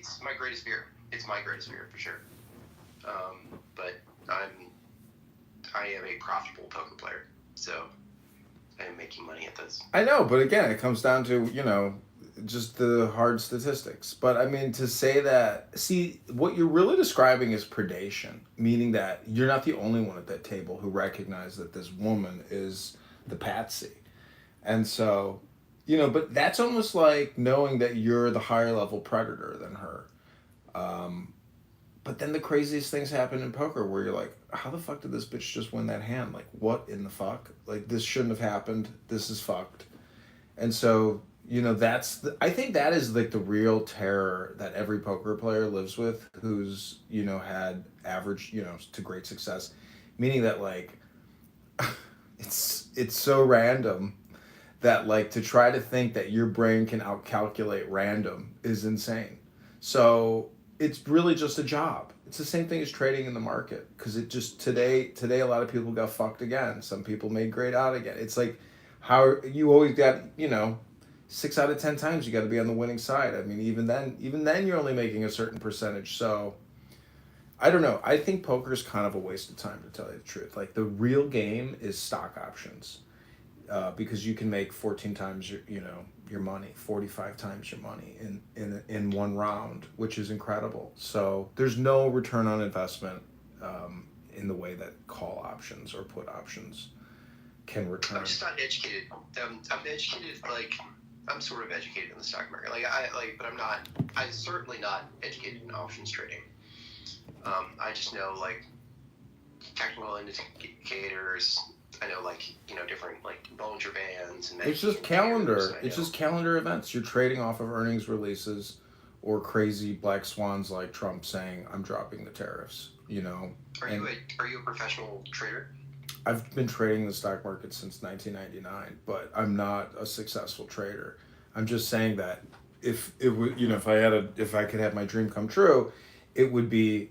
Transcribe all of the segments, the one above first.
it's my greatest fear. It's my greatest fear for sure. But I am a profitable poker player, so I am making money at this. I know, but again, it comes down to, just the hard statistics. But I mean, to say that, see, what you're really describing is predation, meaning that you're not the only one at that table who recognize that this woman is the patsy. And so, but that's almost like knowing that you're the higher level predator than her. But then the craziest things happen in poker where you're like, how the fuck did this bitch just win that hand? Like, what in the fuck? Like, this shouldn't have happened. This is fucked. And so, I think that is like the real terror that every poker player lives with who's, had average, to great success. Meaning that, like, it's so random that, like, to try to think that your brain can outcalculate random is insane. So it's really just a job. It's the same thing as trading in the market, because it just today a lot of people got fucked again. Some people made great out again. It's like how you always got 6 out of 10 times you got to be on the winning side. I mean, even then you're only making a certain percentage. So I don't know. I think poker is kind of a waste of time, to tell you the truth. Like, the real game is stock options, because you can make 14 times your money, 45 times your money in one round, which is incredible. So there's no return on investment in the way that call options or put options can return. I'm just not educated. I'm educated, like, I'm sort of educated in the stock market. But I'm certainly not educated in options trading. I just know, like, technical indicators. I know, like, different, like, Bollinger Bands. And it's just calendar. It's just calendar events. You're trading off of earnings releases or crazy black swans like Trump saying, I'm dropping the tariffs, Are you a professional trader? I've been trading the stock market since 1999, but I'm not a successful trader. I'm just saying that if I could have my dream come true, it would be,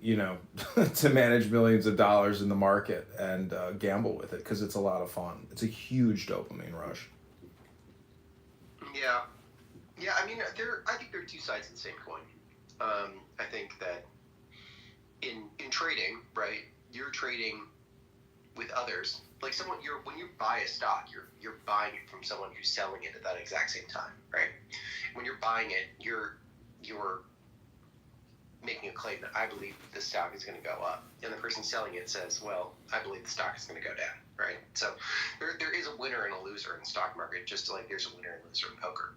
to manage millions of dollars in the market and gamble with it, because it's a lot of fun. It's a huge dopamine rush. Yeah. Yeah, I mean, I think there are two sides of the same coin. I think that in trading, right, you're trading with others. Like, when you buy a stock, you're buying it from someone who's selling it at that exact same time, right? When you're buying it, you're making a claim that I believe the stock is going to go up, and the person selling it says, well, I believe the stock is going to go down, right? So there is a winner and a loser in the stock market, just like there's a winner and loser in poker.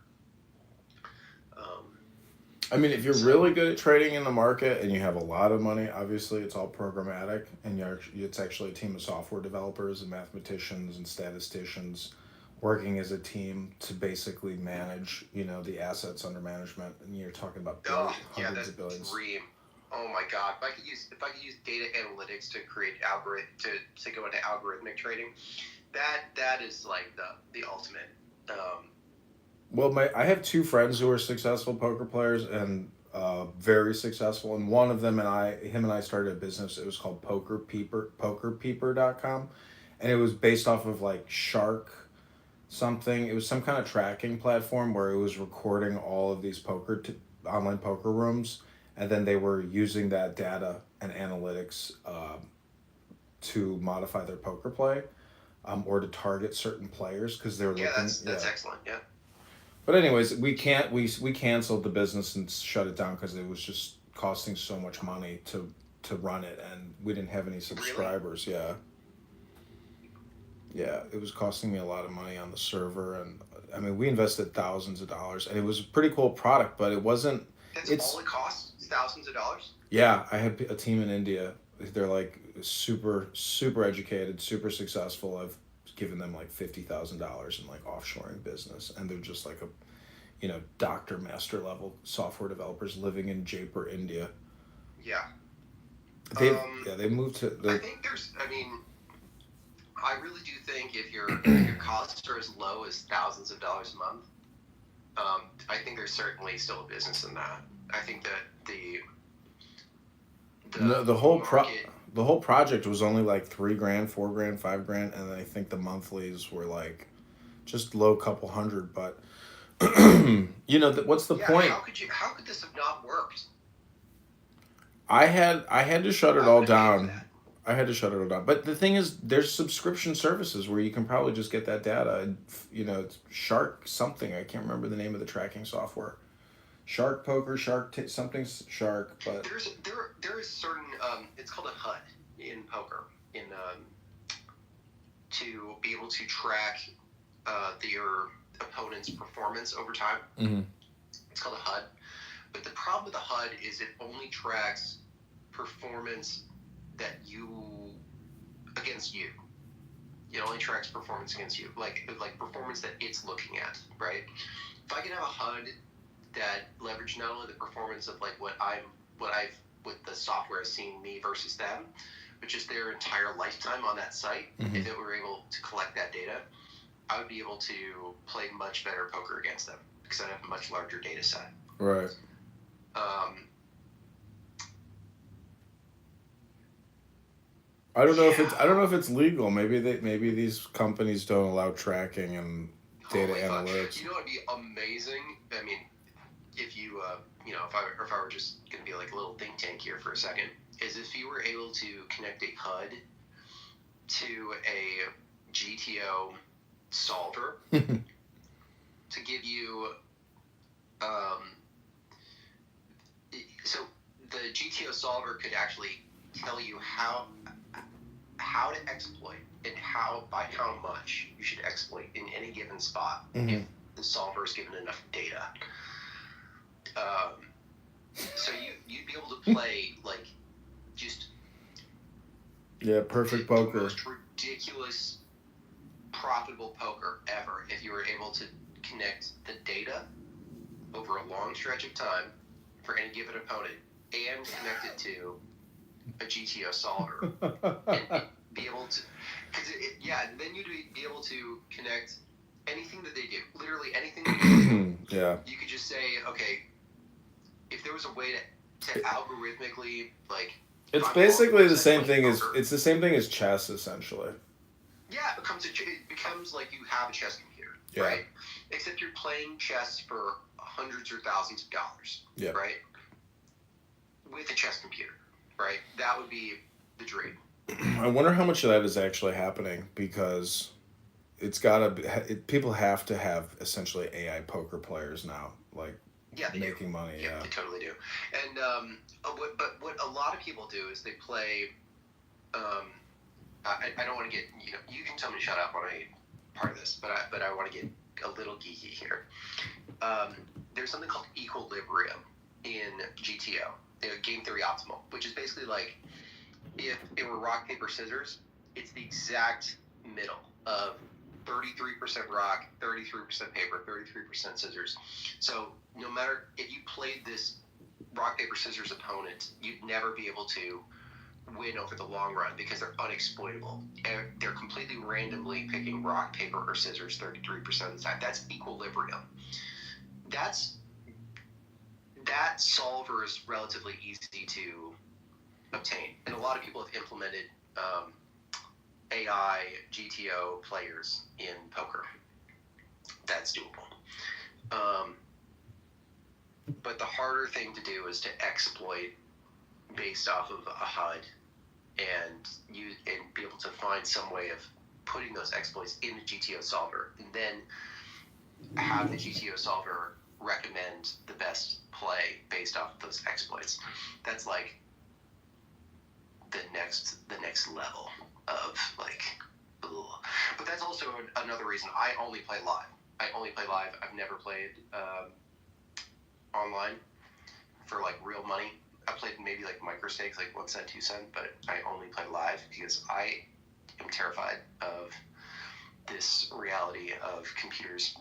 I mean, if you're really good at trading in the market and you have a lot of money, obviously it's all programmatic, and it's actually a team of software developers and mathematicians and statisticians working as a team to basically manage, the assets under management, and you're talking about hundreds of billions. Dream. Oh my God! If I could use data analytics to create to go into algorithmic trading, that is like the ultimate. Well, I have two friends who are successful poker players and very successful, and one of them him and I started a business. It was called pokerpeeper.com, and it was based off of, like, Shark something. It was some kind of tracking platform where it was recording all of these online poker rooms, and then they were using that data and analytics to modify their poker play, or to target certain players, because they were looking. That's excellent. Yeah. But anyways, we canceled the business and shut it down because it was just costing so much money to run it, and we didn't have any subscribers. Really? Yeah, it was costing me a lot of money on the server, and I mean, we invested thousands of dollars, and it was a pretty cool product, but it wasn't. All it costs? Thousands of dollars? Yeah, I had a team in India. They're, like, super educated, super successful. I've given them like $50,000 in, like, offshoring business, and they're just like doctor master level software developers living in Jaipur, India. Yeah. They moved to. I really do think if your costs are as low as thousands of dollars a month, I think there's certainly still a business in that. I think that the whole project was only like $3,000, $4,000, $5,000, and I think the monthlies were like just low couple hundred. But what's the point? How could this have not worked? I had to shut it Why all would I pay for down. that? I had to shut it all down. But the thing is, there's subscription services where you can probably just get that data. And it's Shark something. I can't remember the name of the tracking software. Shark Poker, something Shark. But There is certain it's called a HUD in poker to be able to track your opponent's performance over time. mm-hmm. It's called a HUD. But the problem with the HUD is it only tracks performance against you. It only tracks performance against you, like performance that it's looking at, right? If I can have a HUD that leverage not only the performance of like what the software is seeing me versus them, but just their entire lifetime on that site. Mm-hmm. If it were able to collect that data, I would be able to play much better poker against them because I'd have a much larger data set. Right. I don't know if it's legal. Maybe these companies don't allow tracking and data analytics. It'd be amazing. I mean, if you if I were just gonna be like a little think tank here for a second, is if you were able to connect a HUD to a GTO solver to give you so the GTO solver could actually tell you how to exploit and by how much you should exploit in any given spot if the solver is given enough data. So you'd be able to play like just perfect poker, the most ridiculous profitable poker ever if you were able to connect the data over a long stretch of time for any given opponent and connect it to a GTO solver and be able to, and then you'd be able to connect anything that they do, literally anything that they do. Yeah. You could just say, okay, if there was a way to algorithmically like. It's basically the same thing as chess, essentially. Yeah, it becomes like you have a chess computer, right? Except you're playing chess for hundreds or thousands of dollars, right? With a chess computer, right? That would be the dream. I wonder how much of that is actually happening because people have to have essentially AI poker players now, like making money. Yeah, they totally do. And what a lot of people do is they play. I don't want to get you can tell me to shut up on any part of this, but I want to get a little geeky here. There's something called equilibrium in GTO, Game Theory Optimal, which is basically like if it were rock paper scissors, it's the exact middle of 33% rock, 33% paper, 33% scissors. So no matter if you played this rock paper scissors opponent, you'd never be able to win over the long run because they're unexploitable. They're completely randomly picking rock, paper, or scissors 33% of the time. That's equilibrium. That solver is relatively easy to obtain, and a lot of people have implemented AI GTO players in poker. That's doable. But the harder thing to do is to exploit based off of a HUD and be able to find some way of putting those exploits in the GTO solver and then have the GTO solver recommend the best play based off of those exploits. That's like the next level of like, ugh. But that's also another reason I only play live. I've never played online for like real money. I played maybe like micro stakes, like 1 cent, 2 cent, but I only play live because I am terrified of this reality of computers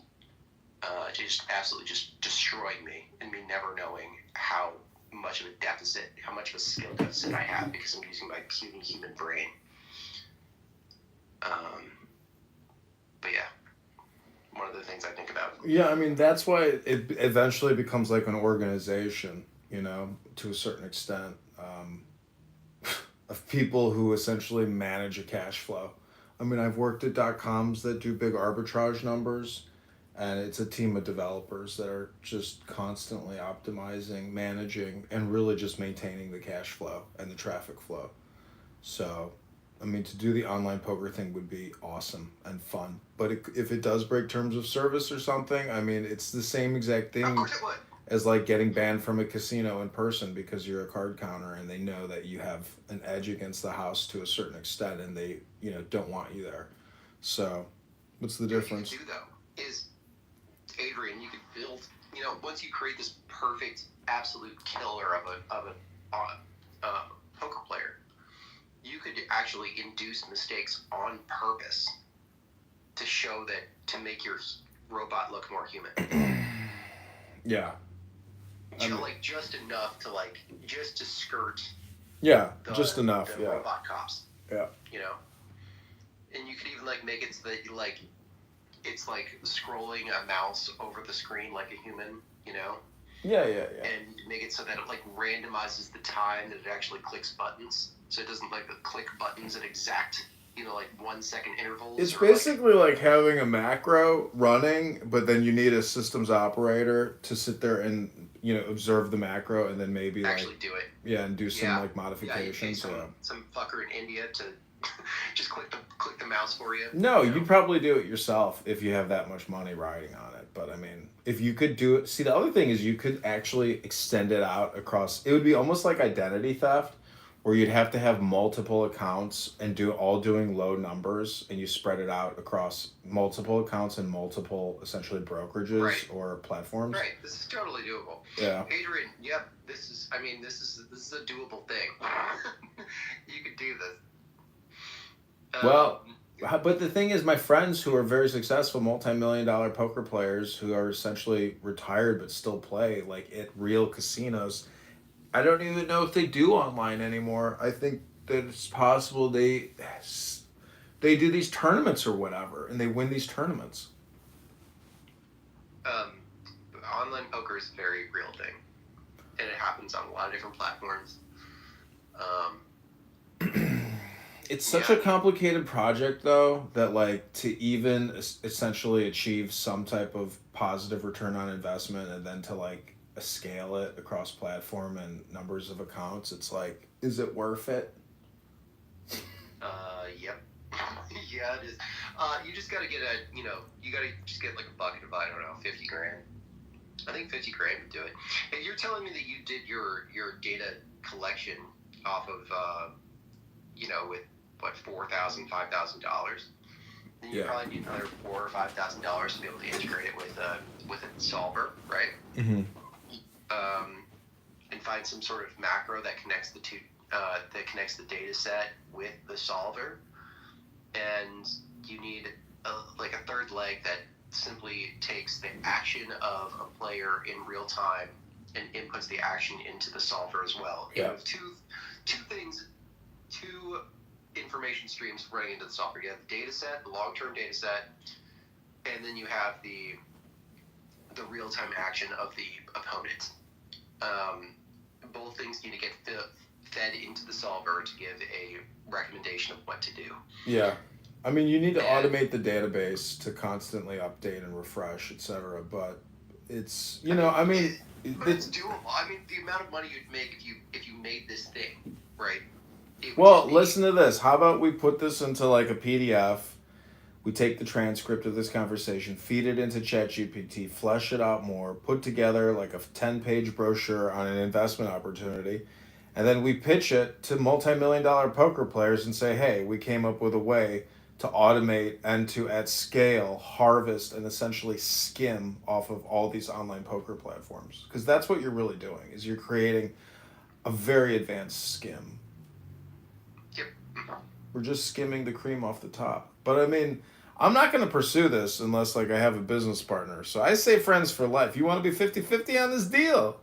just absolutely just destroying me and me never knowing how much of a skill deficit I have because I'm using my puny human brain. But yeah, one of the things I think about. Yeah, I mean, that's why it eventually becomes like an organization, to a certain extent, of people who essentially manage a cash flow. I mean, I've worked at .coms that do big arbitrage numbers, And it's a team of developers that are just constantly optimizing, managing, and really just maintaining the cash flow and the traffic flow. So, I mean, to do the online poker thing would be awesome and fun. But if it does break terms of service or something, I mean, it's the same exact Of thing course it would. as like getting banned from a casino in person because you're a card counter and they know that you have an edge against the house to a certain extent and they, don't want you there. So, what's the difference? What you could do though is, Adrian, you could build. Once you create this perfect, absolute killer of a poker player, you could actually induce mistakes on purpose to make your robot look more human. Yeah. Just enough to just to skirt. Yeah, just enough. The robot cops. Yeah. And you could even make it so that it's like scrolling a mouse over the screen like a human. Yeah. And make it so that it randomizes the time that it actually clicks buttons, so it doesn't click buttons at exact 1 second intervals. It's basically like having a macro running, but then you need a systems operator to sit there and observe the macro and then maybe actually do it. Yeah, and do some modifications. Yeah, some fucker in India to just click the mouse for you. No, you'd probably do it yourself if you have that much money riding on it. But I mean, if you could do it, see, the other thing is you could actually extend it out across. It would be almost like identity theft, where you'd have to have multiple accounts and doing low numbers, and you spread it out across multiple accounts and multiple essentially brokerages or platforms. Right. This is totally doable. Yeah. Adrian, yep. This is a doable thing. You could do this. Well, but the thing is, my friends who are very successful multi-million-dollar poker players who are essentially retired but still play at real casinos, I don't even know if they do online anymore. I think that it's possible they do these tournaments or whatever, and they win these tournaments. Online poker is a very real thing, and it happens on a lot of different platforms. It's such a complicated project, though, that to even essentially achieve some type of positive return on investment and then to scale it across platform and numbers of accounts, it's is it worth it? Yep. Yeah, it is. You just gotta get you gotta just get a bucket of, I don't know, 50 grand. I think 50 grand would do it. And you're telling me that you did your data collection off of, with what, $4,000, $5,000? Then you probably need another $4,000 or $5,000 to be able to integrate it with a solver, right? Mm-hmm. And find some sort of macro that connects the two, that connects the data set with the solver. And you need a third leg that simply takes the action of a player in real time and inputs the action into the solver as well. Yeah. You have two information streams running into the solver. You have the data set, the long-term data set, and then you have the real-time action of the opponent. Both things need to get fed into the solver to give a recommendation of what to do. Yeah. I mean, you need to automate the database to constantly update and refresh, etc. But it's, But it's doable. I mean, the amount of money you'd make if you made this thing, right? Well, listen to this. How about we put this into a PDF? We take the transcript of this conversation, feed it into ChatGPT, flesh it out more, put together a 10-page brochure on an investment opportunity, and then we pitch it to multi-million-dollar poker players and say, hey, we came up with a way to automate and to, at scale, harvest and essentially skim off of all these online poker platforms. Because that's what you're really doing, is you're creating a very advanced skim. Yep. We're just skimming the cream off the top. But I mean, I'm not going to pursue this unless I have a business partner. So I say friends for life. You want to be 50-50 on this deal?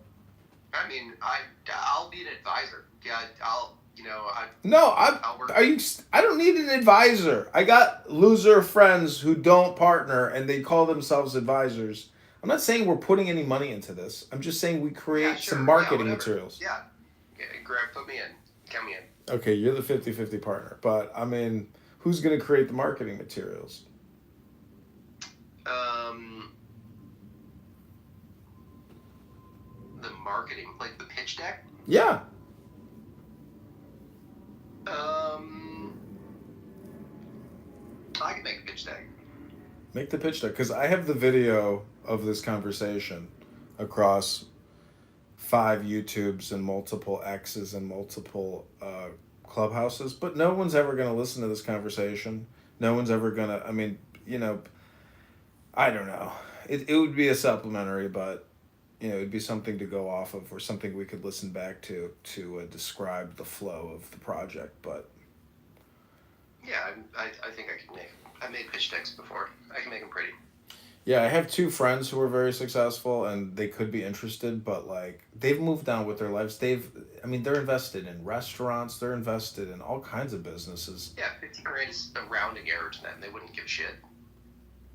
I mean, I'll be an advisor. Yeah, I'll work. I don't need an advisor. I got loser friends who don't partner and they call themselves advisors. I'm not saying we're putting any money into this. I'm just saying we create some marketing materials. Yeah. Put me in. Count me in. Okay, you're the 50-50 partner. But, I mean, who's going to create the marketing materials? the marketing, like the pitch deck. Yeah. I can make a pitch deck. Make the pitch deck, because I have the video of this conversation across 5 YouTubes and multiple X's and multiple clubhouses, but no one's ever going to listen to this conversation. No one's ever going to, I mean, I don't know. It would be a supplementary, but, it'd be something to go off of, or something we could listen back to describe the flow of the project, but... Yeah, I think I made pitch decks before. I can make them pretty. Yeah, I have 2 friends who are very successful, and they could be interested, but like they've moved on with their lives. They're invested in restaurants. They're invested in all kinds of businesses. Yeah, $50,000 is a rounding error to them. They wouldn't give a shit.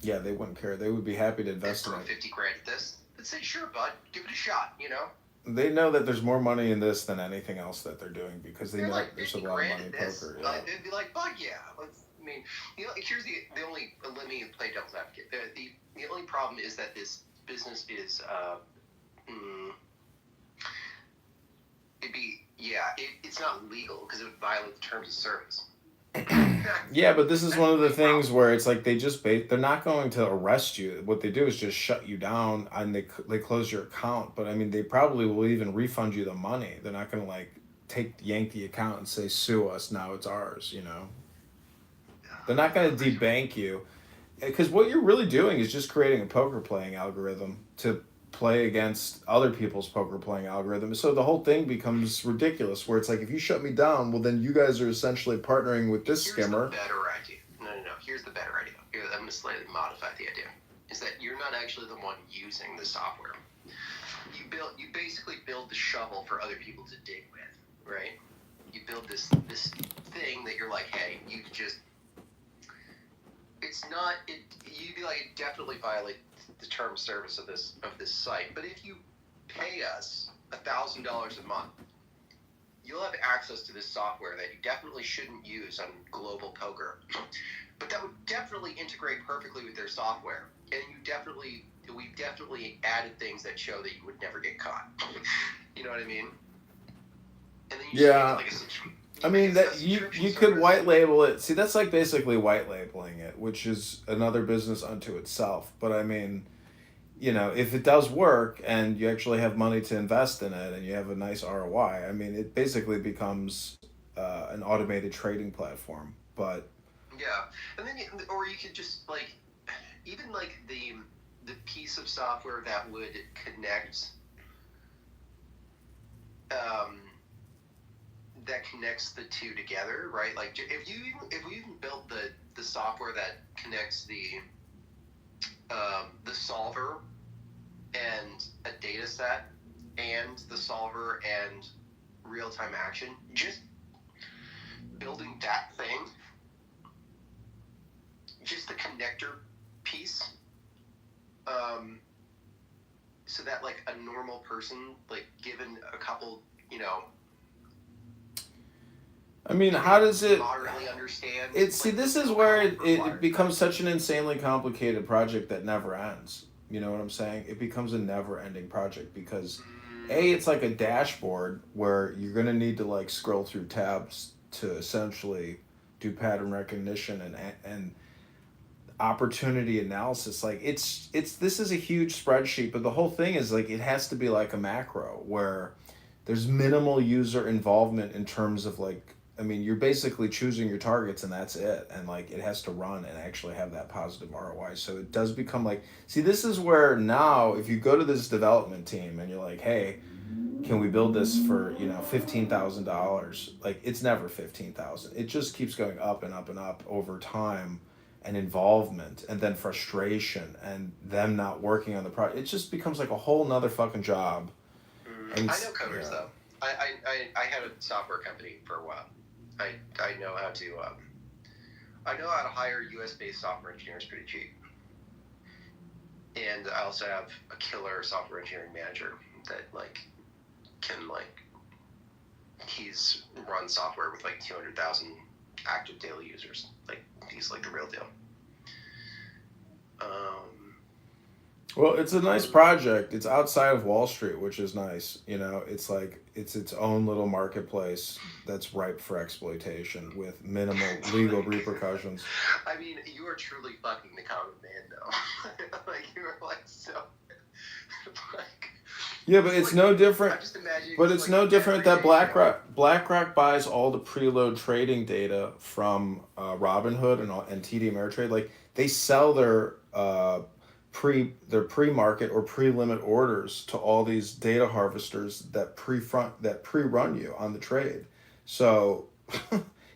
Yeah, they wouldn't care. They would be happy to invest in it. $50,000 at this. They'd say, sure, bud, give it a shot. They know that there's more money in this than anything else that they're doing, because they know like there's a lot of money in poker. Yeah. They'd be like, "Fuck yeah!" Here's the only. Let me play devil's advocate. The only problem is that this business is. It's not legal because it would violate the terms of service. Yeah, but this is one of the things where it's like they're not going to arrest you. What they do is just shut you down, and they close your account. But I mean, they probably will even refund you the money. They're not going to yank the account and say, sue us, now it's ours, They're not going to debank you, because what you're really doing is just creating a poker playing algorithm to play against other people's poker playing algorithm. So the whole thing becomes ridiculous, where it's like, if you shut me down, well, then you guys are essentially partnering with this skimmer. Here's the better idea. No. Here's the better idea. I'm going to slightly modify the idea. Is that you're not actually the one using the software. You basically build the shovel for other people to dig with, right? You build this thing that you're like, hey, you can just. You'd be like, it definitely violates the term of service of this site. But if you pay us $1,000 a month, you'll have access to this software that you definitely shouldn't use on global poker. But that would definitely integrate perfectly with their software. And we definitely added things that show that you would never get caught. You know what I mean? And then you I mean, that you could white label it. See, that's like basically white labeling it, which is another business unto itself. But I mean, if it does work and you actually have money to invest in it and you have a nice ROI, I mean, it basically becomes an automated trading platform. But yeah, and then or you could just even the piece of software that would connect. That connects the two together, right? Like if we even built the software that connects the solver and a data set and the solver and real-time action, just building that thing, just the connector piece, so that a normal person, given a couple, I mean, how does it... moderately understand... this is where it becomes such an insanely complicated project that never ends. You know what I'm saying? It becomes a never-ending project because, it's like a dashboard where you're going to need to, scroll through tabs to essentially do pattern recognition and opportunity analysis. This is a huge spreadsheet, but the whole thing is, it has to be like a macro where there's minimal user involvement in terms of, you're basically choosing your targets and that's it. And it has to run and actually have that positive ROI. So it does become this is where now if you go to this development team and you're like, hey, can we build this for, $15,000? It's never 15,000. It just keeps going up and up and up over time, and involvement and then frustration and them not working on the project. It just becomes a whole nother fucking job. I know coders though. I had a software company for a while. I know how to hire US based software engineers pretty cheap. And I also have a killer software engineering manager that can he's run software with 200,000 active daily users. He's the real deal. Well, it's a nice project. It's outside of Wall Street, which is nice. You know, it's like it's its own little marketplace that's ripe for exploitation with minimal legal repercussions. I mean, you are truly fucking the common man, though. Like you are like so, like Yeah, but it's like no I'm different. just imagining But it's it's like no different every that day, you know. BlackRock buys all the preload trading data from Robinhood and TD Ameritrade. Like they sell their pre market or pre limit orders to all these data harvesters that pre run you on the trade. So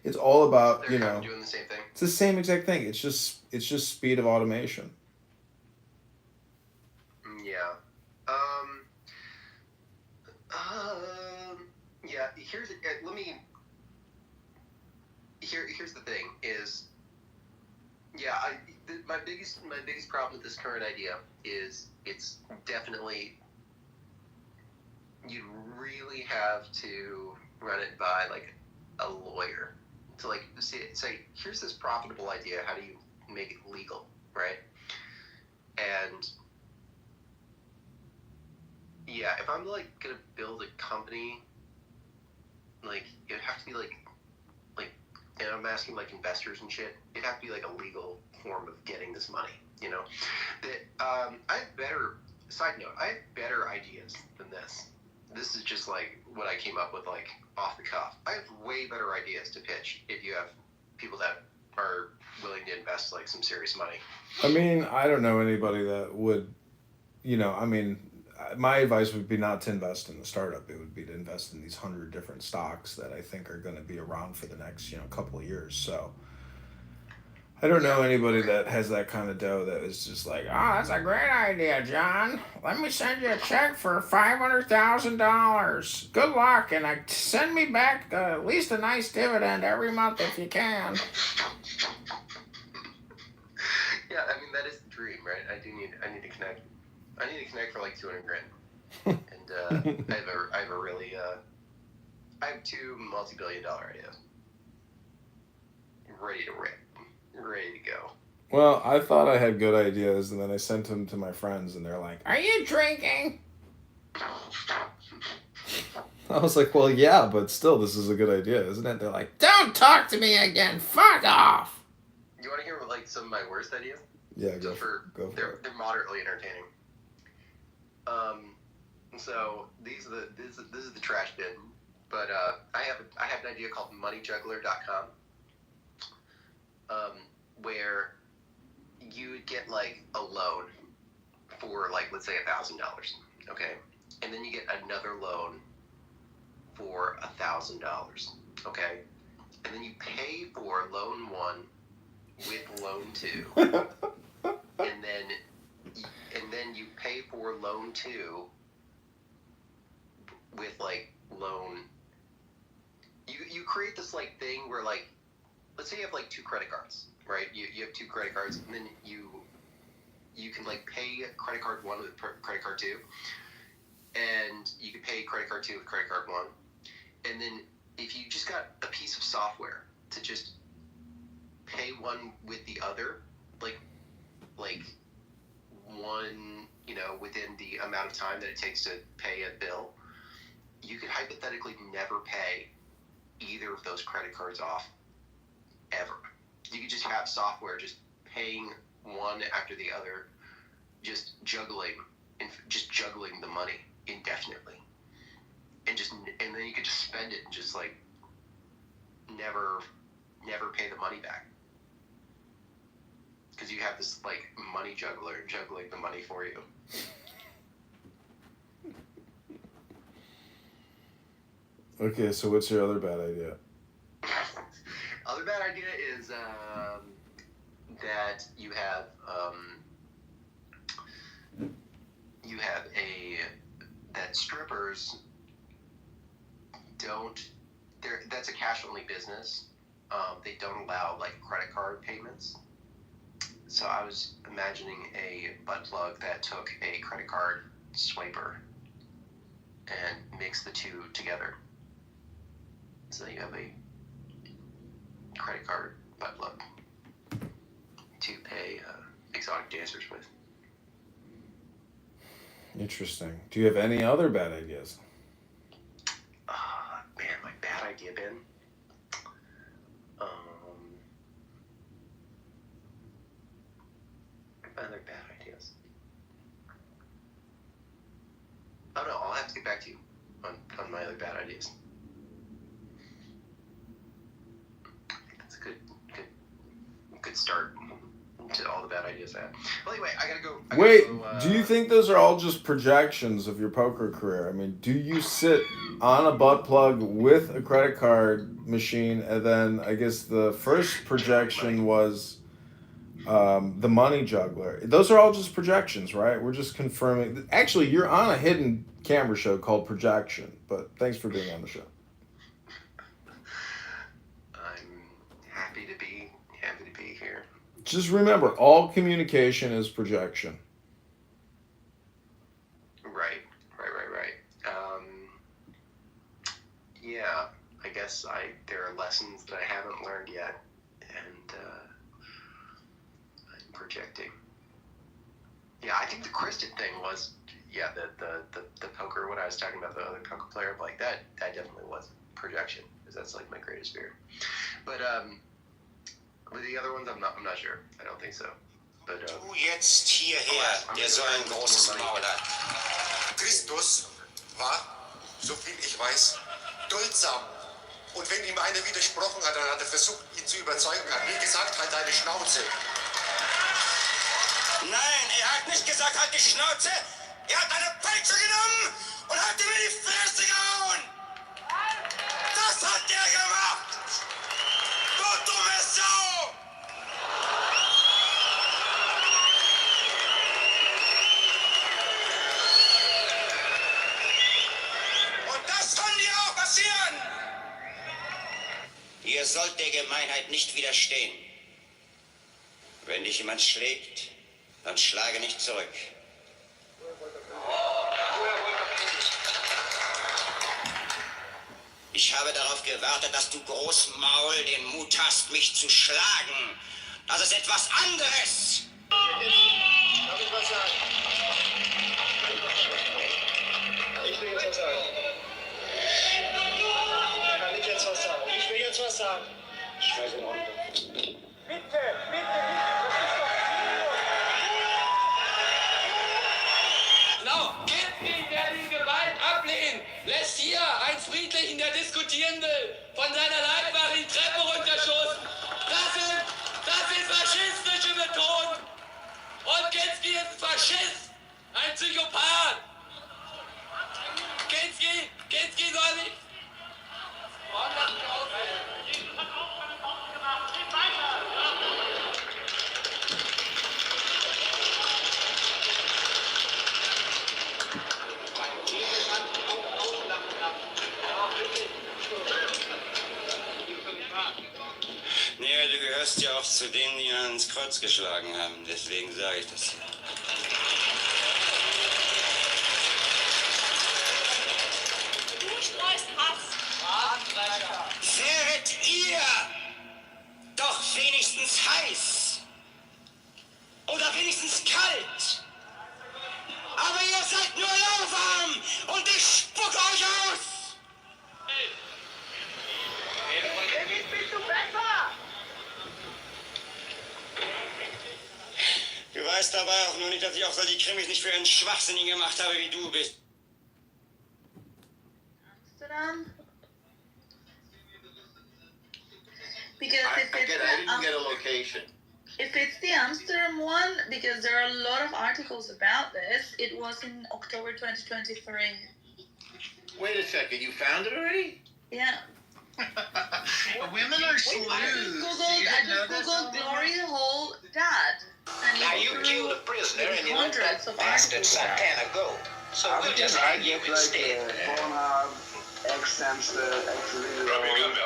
it's all So about they're kind of doing the same thing. it's the same exact thing. It's just speed of automation. Yeah. Um. Yeah. Let me. Here's the thing. Is yeah. My biggest problem with this current idea is it's definitely you'd really have to run it by like a lawyer to like say here's this profitable idea. How do you make it legal, right? And yeah, if I'm like gonna build a company, like it'd have to be like, and I'm asking like investors and shit. It'd have to be like a legal form of getting this money. You know, that I have better. Side note, I have better ideas than this. This is just like what I came up with, like off the cuff. I have way better ideas to pitch if you have people that are willing to invest like some serious money. I mean, I don't know anybody that would, I mean, my advice would be not to invest in the startup. It would be to invest in these 100 different stocks that I think are going to be around for the next, couple of years. So I don't know Yeah. anybody Okay. that has that kind of dough that is just like, oh, that's a great idea, John. Let me send you a check for $500,000. Good luck, and send me back at least a nice dividend every month if you can. Yeah, I mean that is the dream, right? I need to connect. I need to connect for like 200 grand, and I have two multi-billion-dollar ideas ready to rip, ready to go. Well, I thought I had good ideas, and then I sent them to my friends, and they're like, "Are you drinking?" I was like, "Well, yeah, but still, this is a good idea, isn't it?" They're like, "Don't talk to me again. Fuck off." You want to hear like some of my worst ideas? Yeah, go for They're it. they're moderately entertaining. So this is the trash bin, but I have an idea called moneyjuggler.com, where you would get like a loan for like let's say $1,000, okay, and then you get another loan for $1,000, okay, and then you pay for loan one with loan two, and then you pay for loan two with like loan. You create this like thing where like let's say you have like two credit cards, right? You have two credit cards, and then you can like pay credit card one with credit card two, and you can pay credit card two with credit card one, and then if you just got a piece of software to just pay one with the other, like one, within the amount of time that it takes to pay a bill, you could hypothetically never pay either of those credit cards off ever. You could just have software just paying one after the other, just juggling the money indefinitely, and then you could just spend it and just like never pay the money back because you have this like money juggler juggling the money for you. Okay, so what's your other bad idea? Other bad idea is that you have that strippers don't. That's a cash only business. They don't allow like credit card payments. So I was imagining a butt plug that took a credit card swiper and mixed the two together. So you have a credit card butt plug to pay exotic dancers with. Interesting. Do you have any other bad ideas? Man, my bad idea, Ben. Other bad ideas. Oh no, I'll have to get back to you on my other bad ideas. I think that's a good start to all the bad ideas I have. Well, anyway, I gotta go. Wait, do you think those are all just projections of your poker career? I mean, do you sit on a butt plug with a credit card machine, and then I guess the first projection was the money juggler? Those are all just projections, right? We're just confirming. Actually, you're on a hidden camera show called Projection, but thanks for being on the show. I'm happy to be here. Just remember, all communication is projection. Right. Yeah, I guess there are lessons that I haven't learned yet, and I'm projecting. Yeah, I think the Kristen thing was, the poker, when I was talking about the other poker player, like that definitely was projection, because that's like my greatest fear. But with the other ones, I'm not sure. I don't think so. But Du jetzt hierher, der soll ein großes Maul hat. Christus war, so viel ich weiß, duldsam. Und wenn ihm einer widersprochen hat, dann hat er versucht, ihn zu überzeugen, hat nie gesagt, halt deine Schnauze. Nein, er hat nicht gesagt, halt die Schnauze. Er hat eine Peitsche genommen und hat ihm in die Fresse gehauen. Das hat er gemacht. Du dumme Sau. Und das kann dir auch passieren. Ihr sollt der Gemeinheit nicht widerstehen. Wenn dich jemand schlägt, dann schlage nicht zurück. Ich habe darauf gewartet, dass du Großmaul den Mut hast, mich zu schlagen. Das ist etwas anderes. Darf ich was sagen? Ich will jetzt was sagen. Kann ich jetzt was sagen? Ich will jetzt was sagen. Ich weiß in Ordnung. Bitte. Genau, Kind, der die Gewalt ablehnt, lässt hier einen Friedlichen, der diskutieren will, von seiner Leibwache die Treppe runterstoßen. Das sind faschistische Methoden. Und Kinski ist ein Faschist, ein Psychopath. Kinski soll nicht... Naja, du gehörst ja auch zu denen, die ihn ans Kreuz geschlagen haben. Deswegen sage ich das hier. Du streust Hass. Wäret ihr doch wenigstens heiß oder wenigstens kalt. Aber ihr seid nur lauwarm und ich spucke euch aus. Bist du besser? Du weißt dabei auch nur nicht, dass ich auch solche Krimis nicht für einen Schwachsinnigen gemacht habe, wie du bist. Amsterdam? Because I if it's didn't get a location. if it's the Amsterdam one, because there are a lot of articles about this, it was in October 2023. Wait a second, you found it already? Yeah. Women are sleuths. I just googled Glory Hole Dad. And Now it you threw killed a prisoner and you let hundreds that of bastard articles about it. Santana go. So we'll just argue instead. Pornhub, ex-Amster, ex-Lily,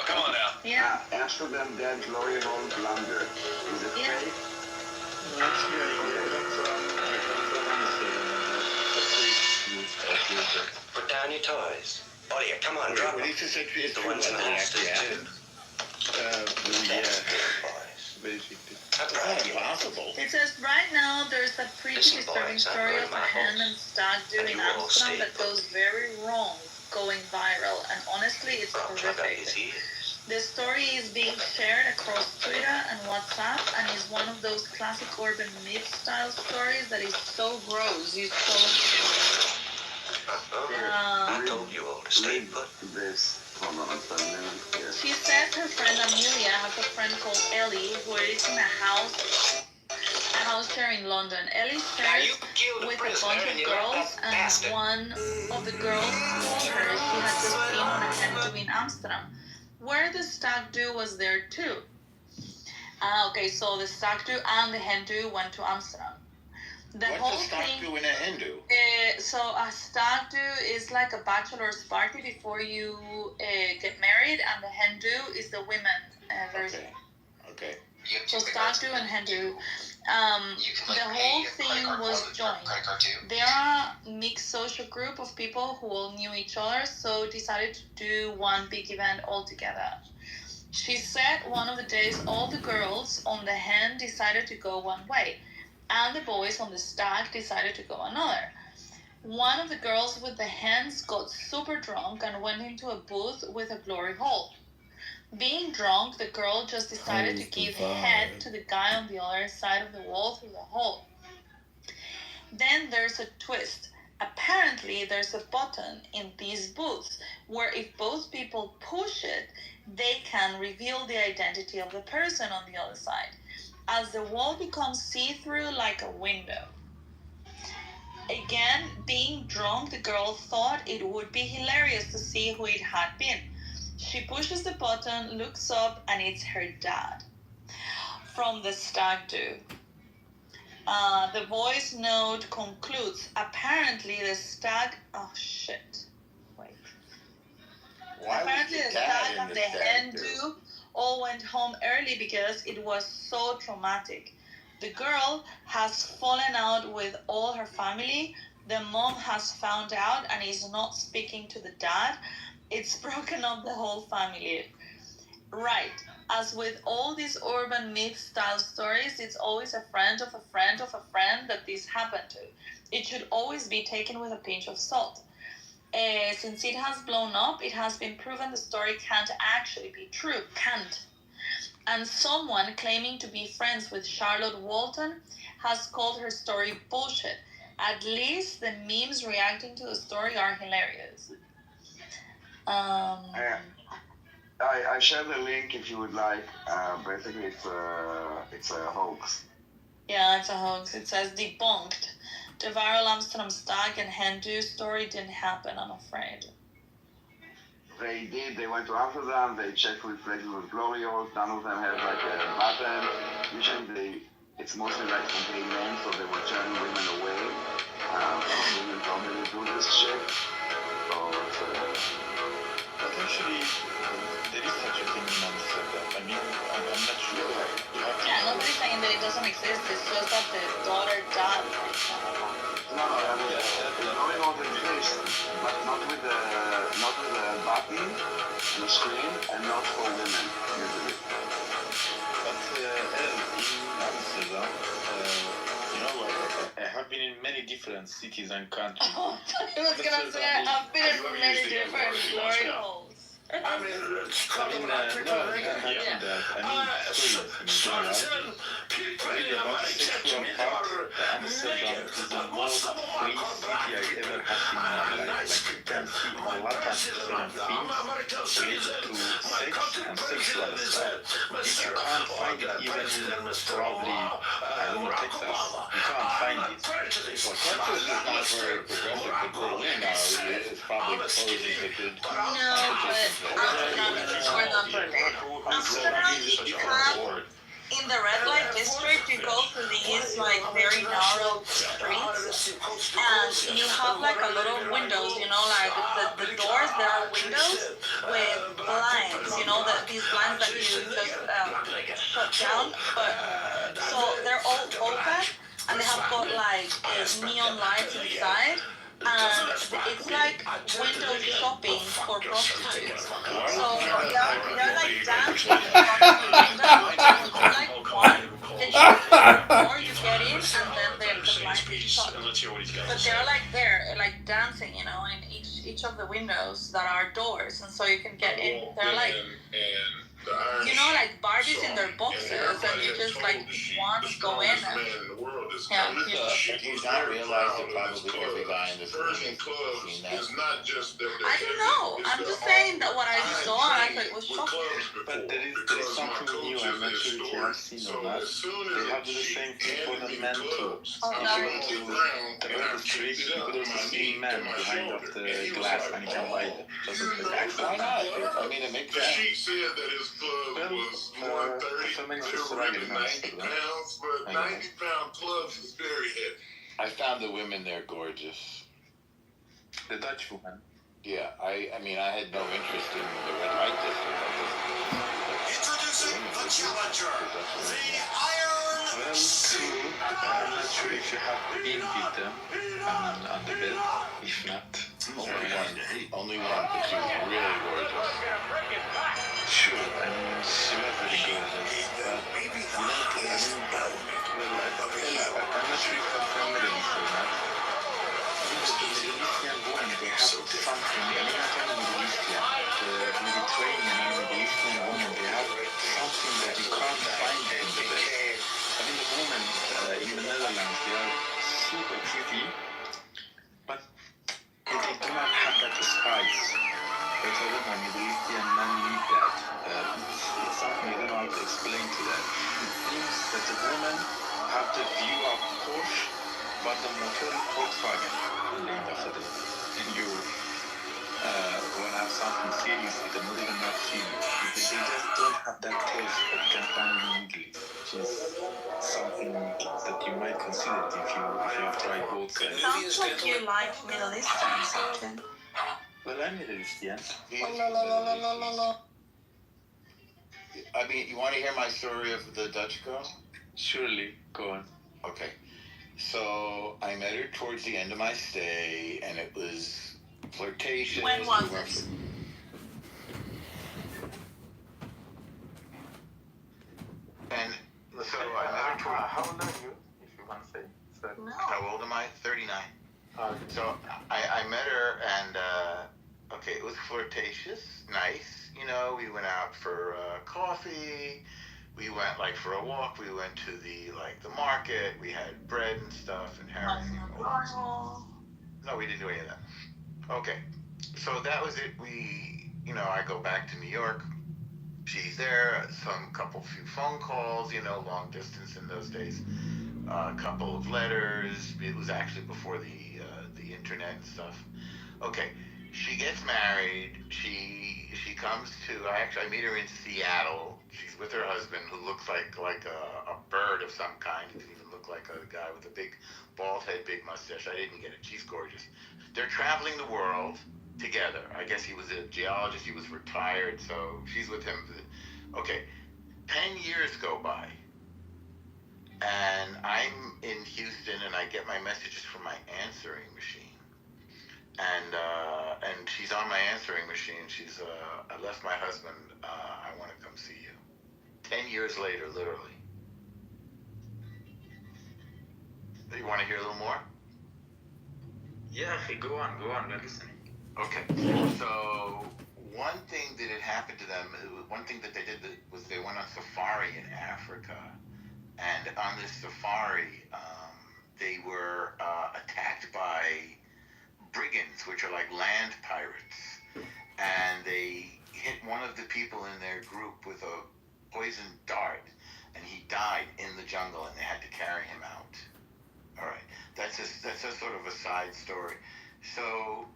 Come on now. Yeah. Amsterdam Dead, Glory Hole, Blunder. Is it Yeah. fake? Put down your toys. Ollie, come on, drop them. It's The ones in the holsters, too. yeah. That's good, boys. basically. That's not impossible. It says right now there's a pretty Listen, disturbing boys, I've story heard of a my hen horse. and stag do And in you all Amsterdam stay that put. goes very wrong, going viral, and honestly it's Well, plug up horrific. his ears. The story is being shared across Twitter and WhatsApp and is one of those classic urban myth style stories that is so gross. You so I told you all to stay put. This. Hold on, so yeah. she says her friend Amelia has a friend called Ellie who is in a house share in London. Ellie Now you shares killed a with a prisoner bunch and of you let girls, that and bastard. one of the girls told her she had just been on a hen do in Amsterdam, where the stag do was there too. Okay, so the stag do and the hen do went to Amsterdam. The What's whole a stag thing. do in a Hindu? So a stag do is like a bachelor's party before you get married, and the hen do is the women version. Okay. You have So two stag credit do and hen do. cards. You can, like, The pay whole a credit thing card was one with joined. credit card two. They are a mixed social group of people who all knew each other, so decided to do one big event all together. She said one of the days all the girls on the hen decided to go one way, and the boys on the stag decided to go another. One of the girls with the hens got super drunk and went into a booth with a glory hole. Being drunk, the girl just decided to give head to the guy on the other side of the wall through the hole. Then there's a twist. Apparently, there's a button in these booths where if both people push it, they can reveal the identity of the person on the other side, as the wall becomes see-through like a window. Again, being drunk, the girl thought it would be hilarious to see who it had been. She pushes the button, looks up, and it's her dad from the stag do. The voice note concludes, apparently the stag... Oh, shit. Wait. Why Apparently was the the dad stag in and the the stag hen do? do all went home early because it was so traumatic. The girl has fallen out with all her family. The mom has found out and is not speaking to the dad. It's broken up the whole family. Right. As with all these urban myth-style stories, it's always a friend of a friend of a friend that this happened to. It should always be taken with a pinch of salt. Since it has blown up, it has been proven the story can't actually be true. Can't. And someone claiming to be friends with Charlotte Walton has called her story bullshit. At least the memes reacting to the story are hilarious. I share the link if you would like. Basically, it's a hoax. Yeah, it's a hoax. It says debunked. The viral Amsterdam stag and hen do story didn't happen, I'm afraid. They did. They went to Amsterdam. They checked with places with glory holes. None of them had like a button. Usually, it's mostly like for gay men, so they were turning women away. Women don't really do this shit. So Potentially, there is such a thing in Amsterdam. I mean, I'm not sure. Yeah, nobody's saying that it doesn't exist. It's just that the daughter died. no, I mean, the glory holes exist, but not with a button on the screen, and not for women usually. But in Amsterdam, I have been in many different cities and countries. Oh, I was gonna say I've been in many different glory holes. I mean, no, I haven't that. I mean, stories in general. Read about sexual part. Amsterdam is the most free city I ever have seen in my life. Like, you can see a lot of different things related to sex and sexual stuff, which you can't find it even in probably, I don't know, Texas. You can't find it. Well, Texas is not very progressive, but Berlin now is probably poses a good No, but Amsterdam is more than Berlin. Amsterdam, you have in the red light district, you go through these like very narrow streets, and you have like a lot of windows. You know, like the doors. There are windows with blinds. You know, these blinds that you just shut down. But so they're all open, and they have got like neon lights inside. And it's like window shopping for prostitutes. So you're like dancing in front of the window, and you like each of the windows that are doors, and so you can get in. They're like, you know, like Barbies in their boxes, and you just like want to go in. And, yeah, Do you not realize that probably every guy in this room has seen that? I don't know. I'm just saying that what I saw, and I thought it was shocking. But there is something new. I'm not sure if you have seen or not. They have the same thing for the men too. Oh, If no. you go to the registry, you could also see men behind of the glass, and you can buy them. Doesn't take access. Why not? I mean, it makes sense. Well, for many it's a regular master, right? I found the women there gorgeous. The Dutch woman. Yeah, I mean, I had no interest in the red light district. Introducing the challenger, the Well, true. I'm not sure if you have been with them on the bed. If not, Only one, but she was really gorgeous. sure. I mean, she was very gorgeous. But I'm not sure if I'm familiar with her or not. The Middle Eastern women, they have something. I mean, not only Middle Eastern, the Mediterranean and Middle Eastern women, they have something that you can't find in the West. I mean, the women in the Netherlands, they are super pretty, but they do not have that spice. But a woman, Middle Eastern men need that. It's something you don't know how to explain to them. It seems that the women have the view of Porsche, but the motor Volkswagen in the end of the day. And you want to have something serious, they don't even not serious. They just don't have that taste that you can find in Italy, which is something that you might consider if you have tried both sides. Sounds like you like Middle Eastern something. Well, I'm Middle Eastern. I mean, you want to hear my story of the Dutch girl? Surely, go on. Okay. So I met her towards the end of my stay, and it was flirtatious. When was this? And so I met her towards... How old are you, if you want to say? No. How old am I? 39. So I met her, and okay, it was flirtatious, nice. You know, we went out for coffee. We went like for a walk. We went to the market. We had bread and stuff and herring. No, we didn't do any of that. Okay, so that was it. I go back to New York. She's there. Few phone calls. Long distance in those days. A couple of letters. It was actually before the internet and stuff. Okay, she gets married. She comes to. I meet her in Seattle. She's with her husband, who looks like a bird of some kind. He didn't even look like a guy with a big bald head, big mustache. I didn't get it. She's gorgeous. They're traveling the world together. I guess he was a geologist. He was retired, so she's with him. Okay, 10 years go by. And I'm in Houston, and I get my messages from my answering machine. And she's on my answering machine. She's, I left my husband. I want to come see you. 10 years later, literally. You want to hear a little more? Yeah, go on, we're listening. Okay. So one thing that had happened to them, one thing that they did was they went on safari in Africa. And on this safari, they were attacked by brigands, which are like land pirates. And they hit one of the people in their group with a poisoned dart, and he died in the jungle, and they had to carry him out. All right, that's a sort of a side story. So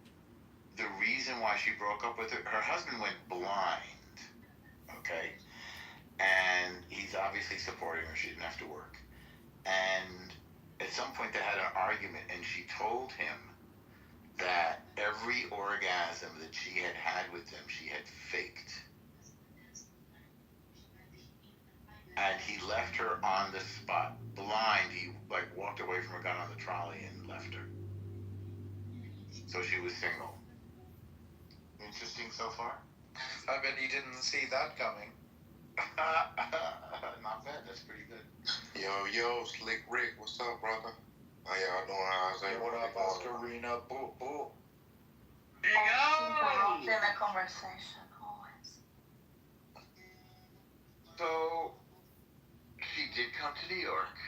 the reason why she broke up with her husband went blind, okay? And he's obviously supporting her. She didn't have to work. And at some point they had an argument, and she told him that every orgasm that she had had with him, she had faked. And he left her on the spot, blind. He walked away from her, got on the trolley, and left her. So she was single. Interesting so far? I bet you didn't see that coming. Not bad, that's pretty good. Yo, Slick Rick, what's up, brother? How y'all doing? How's Hey, everyone? what up, Oscarina? Boo, boo. Always in a conversation, always. So she did come to New York,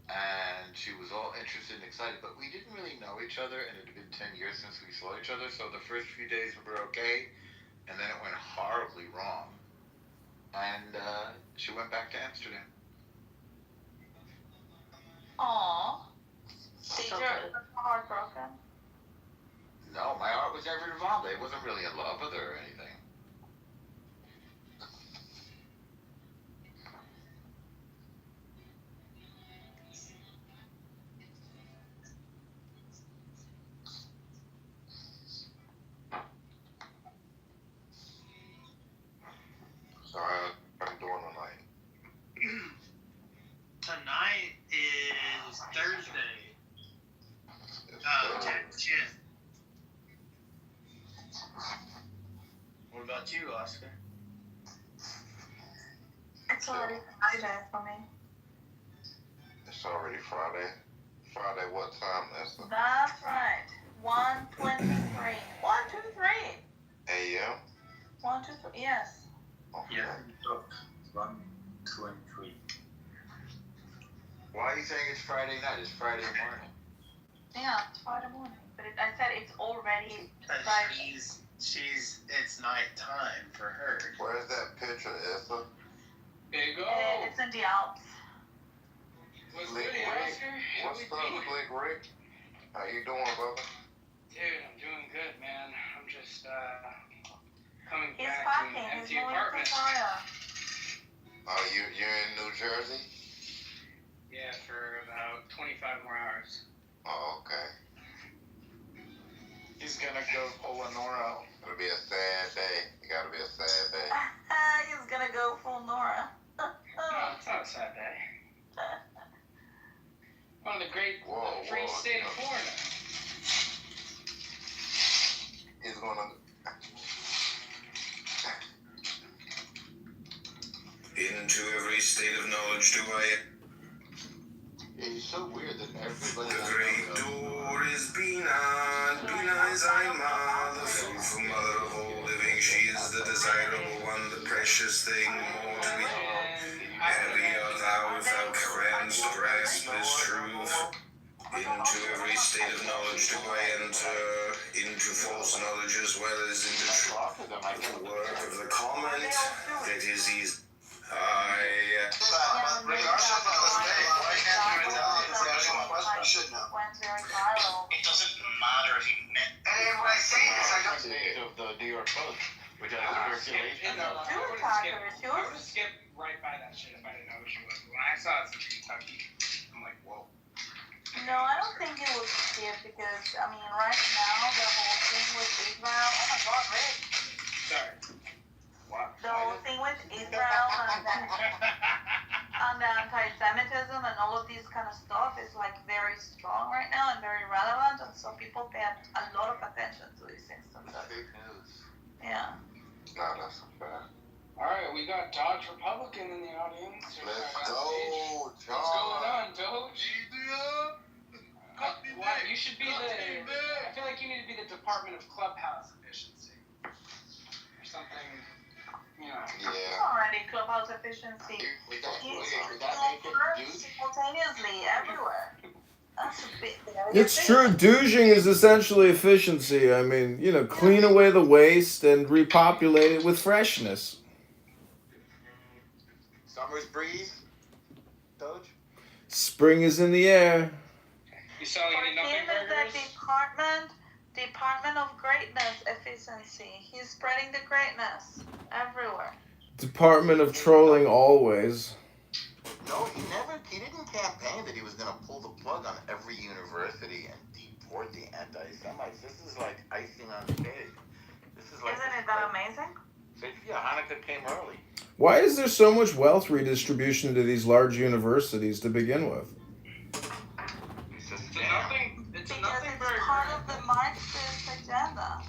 and she was all interested and excited, but we didn't really know each other, and it had been 10 years since we saw each other, so the first few days were okay, and then it went horribly wrong, and she went back to Amsterdam. Aww. Did your heart broken? No, my heart was never involved. I wasn't really in love with her or anything. So I'm doing tonight. Tonight is Thursday. Jack shit. What about you, Oscar? It's already Friday for me. It's already Friday. Friday, what time, Esther? That's right. 1:23. 1:23. A.M.? 1:23. Yes. Okay. Yeah, 1:23. Why are you saying it's Friday night? It's Friday morning. Yeah, it's Friday morning. But I said it's already Because Friday. it's night time for her. Where's that picture, Esther? There you go. It's in the Alps. What's Slick good, Rick. Oscar? How What's we up, doing? Slick Rick? How you doing, brother? Dude, I'm doing good, man. I'm just coming He's back to packing. an He's empty moving to apartment. Florida. Oh, you're in New Jersey? Yeah, for about 25 more hours. Oh, okay. He's gonna go pull a Nora. It'll be a sad day. It gotta be a sad day. He's gonna go full Nora. No, it's not a sad day. On the great free state of Florida. He's gonna... Into every state of knowledge do I... It's so weird that everybody... The great door is Bina, Bina is Aima, the fruitful mother of all living. She is the desirable one, the precious thing, more to be... Heavy art thou if thou canst grasp this truth. Into every state of knowledge do I enter, into false knowledge as well as into truth. The work of the comment, that is easy. But regardless of the mistake, why can't you tell the actual question? Should know. Went very viral. It doesn't matter if he meant. And when I say this, I got the of the New York Post, which has a circulation of... Do it, Tucker. It's I would have yours. skipped right by that shit if I didn't know who she was. When I saw it's in Kentucky, I'm like, whoa. No, I don't think it was skip because, I mean, right now, the whole thing with Israel, oh my God, Rick. Sorry. What? The whole thing with Israel and the anti-Semitism and all of these kind of stuff is like very strong right now and very relevant, and so people pay a lot of attention to these instances. Fake news. Yeah. No, that's bad. Alright, we got Dodge Republican in the audience. Let's go, John. What's going on, Doge? What? You should be the... I feel like you need to be the Department of Clubhouse Efficiency. Or something, you know. Yeah. Already clubhouse efficiency. We got It's simultaneously everywhere. That's a bit. It's true. Douging is essentially efficiency. I mean, you know, clean away the waste and repopulate it with freshness. Summer's breeze, Doge? Spring is in the air. You selling For any him nothing is the burgers? Department of Greatness efficiency. He's spreading the greatness everywhere. Department of Trolling always. No, he didn't campaign that he was going to pull the plug on every university and deport the anti-Semites. This is like icing on the cake. This is like... Isn't it that amazing? Yeah, Hanukkah came early. Why is there so much wealth redistribution to these large universities to begin with? It's a It's a scam. nothing. It's a Because nothing it's burger. part of the Marxist agenda.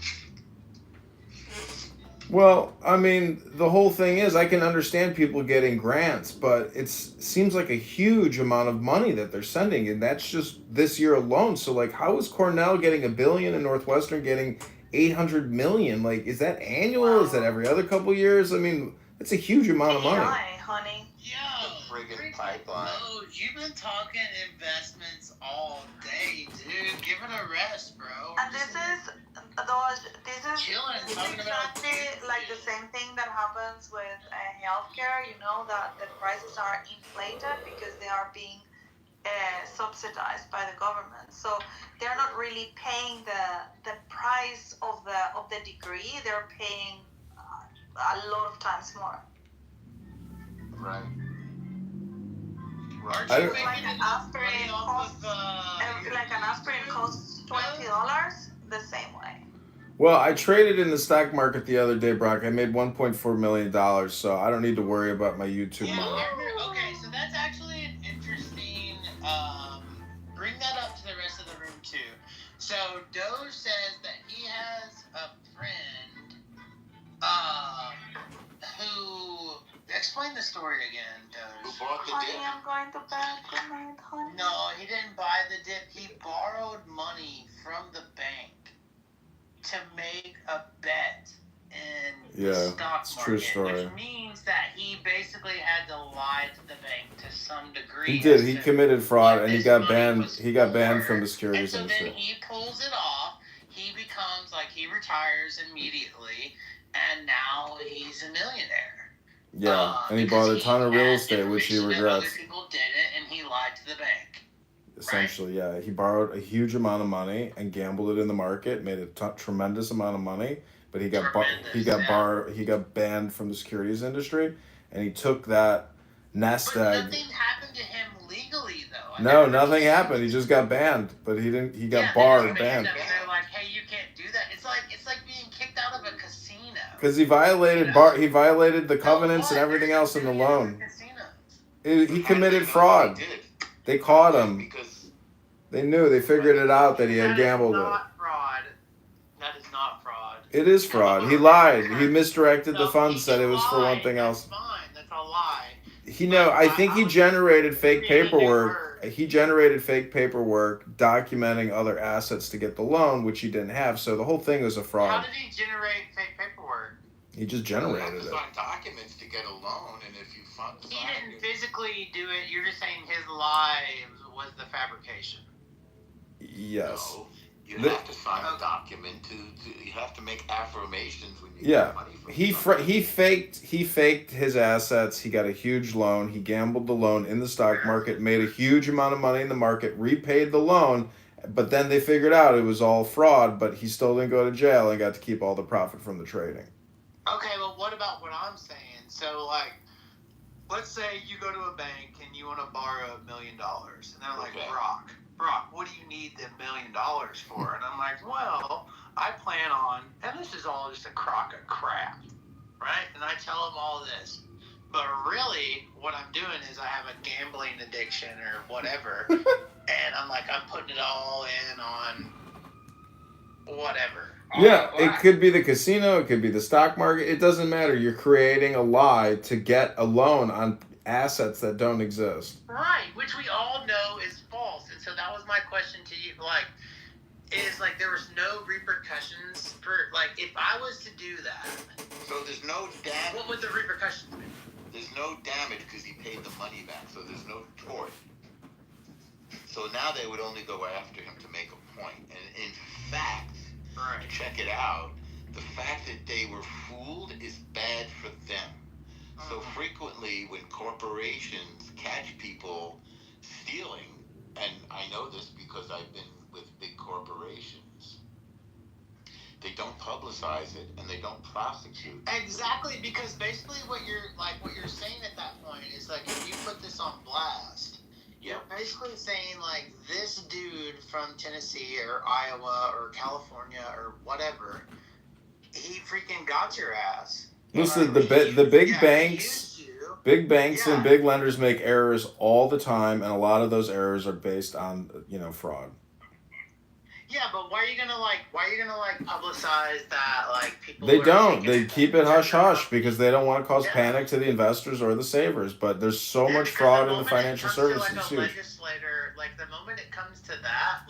Well, I mean, the whole thing is, I can understand people getting grants, but it seems like a huge amount of money that they're sending, and that's just this year alone. So, like, how is Cornell getting $1 billion and Northwestern getting 800 million? Like, is that annual? Is that every other couple years? I mean, it's a huge amount of money. AI, honey. The friggin' pipeline. Oh, you've been talking investments all day, dude. Give it a rest, bro. And this is Chilling, this is talking about exactly like the same thing that happens with healthcare. You know that the prices are inflated because they are being subsidized by the government. So they're not really paying the price of the degree. They're paying a lot of times more. Right. Aren't I you don't- making Like an enough aspirin money off costs, of, like an aspirin costs $20, the same way. Well, I traded in the stock market the other day, Brock. I made $1.4 million, so I don't need to worry about my YouTube Yeah, money. okay, so that's actually an interesting, bring that up to the rest of the room too. So Doge says that he has a friend, who, explain the story again, Who Doge. bought the Honey, dip? I'm going to bed. Good night, honey. No, he didn't buy the dip, he borrowed money from the bank to make a bet in the Yeah, stock it's a market, true story. which means that he basically had to lie to the bank to some degree. He did. as He to committed fraud, what and he this got money banned. was He got banned for. from the securities And so then industry. he pulls it off. He becomes like he retires immediately, and now he's a millionaire. Yeah, and he because bought a ton of real had estate, which he information that regrets. Other people didn't, and he lied to the bank. Essentially, yeah, he borrowed a huge amount of money and gambled it in the market, made a tremendous amount of money, but he got he got banned from the securities industry, and he took that nest But egg. nothing happened to him legally, though. No, nothing happened. He just got banned, but he didn't. He got barred, banned. They're like, hey, you can't do that. It's like being kicked out of a casino. Because he violated he violated the covenants and everything else in the loan. He committed fraud. They caught him. Because They knew. They figured it out that he had gambled it. Not fraud. That is not fraud. It is fraud. He lied. He misdirected the funds. Said it was for one thing else. That's fine. That's a lie. I think he generated fake paperwork. He generated fake paperwork documenting other assets to get the loan, which he didn't have. So the whole thing was a How fraud. did he generate fake paperwork? He just you have generated to it. sign documents to get a loan, and if you find He didn't physically do it. You're just saying his lie was the fabrication. Yes. No, you have to sign a document to you have to make affirmations when you Yeah. get money from He faked his assets. He got a huge loan. He gambled the loan in the stock market, made a huge amount of money in the market, repaid the loan, but then they figured out it was all fraud, but he still didn't go to jail and got to keep all the profit from the trading. Okay, well, what about what I'm saying? So, like, let's say you go to a bank and you want to borrow $1 million, and they're like, Okay. Brock, what do you need the $1 million for? And I'm like, well, I plan on, and this is all just a crock of crap, right? And I tell them all this. But really, what I'm doing is I have a gambling addiction or whatever, and I'm like, I'm putting it all in on whatever. Yeah, it could be the casino, it could be the stock market. It doesn't matter. You're creating a lie to get a loan on assets that don't exist. Right, which we all know is false. And so that was my question to you. There was no repercussions for, if I was to do that, So there's no damage. what would the repercussions be? There's no damage because he paid the money back, so there's no tort. So now they would only go after him to make a point. And in fact, Right. check it out, the fact that they were fooled is bad for them. So frequently when corporations catch people stealing, and I know this because I've been with big corporations, they don't publicize it and they don't prosecute. Exactly, because basically what you're saying at that point is if you put this on blast, you're basically saying this dude from Tennessee or Iowa or California or whatever, he freaking got your ass. Listen, the big banks, and big lenders make errors all the time, and a lot of those errors are based on fraud. Yeah, but why are you gonna publicize that people? They are don't. taking They keep it advantage hush of their hush because they don't want to cause Yeah. panic to the investors or the savers. But there's so Yeah, much because fraud the in the moment financial it comes services. to It's a huge. legislator, the moment it comes to that,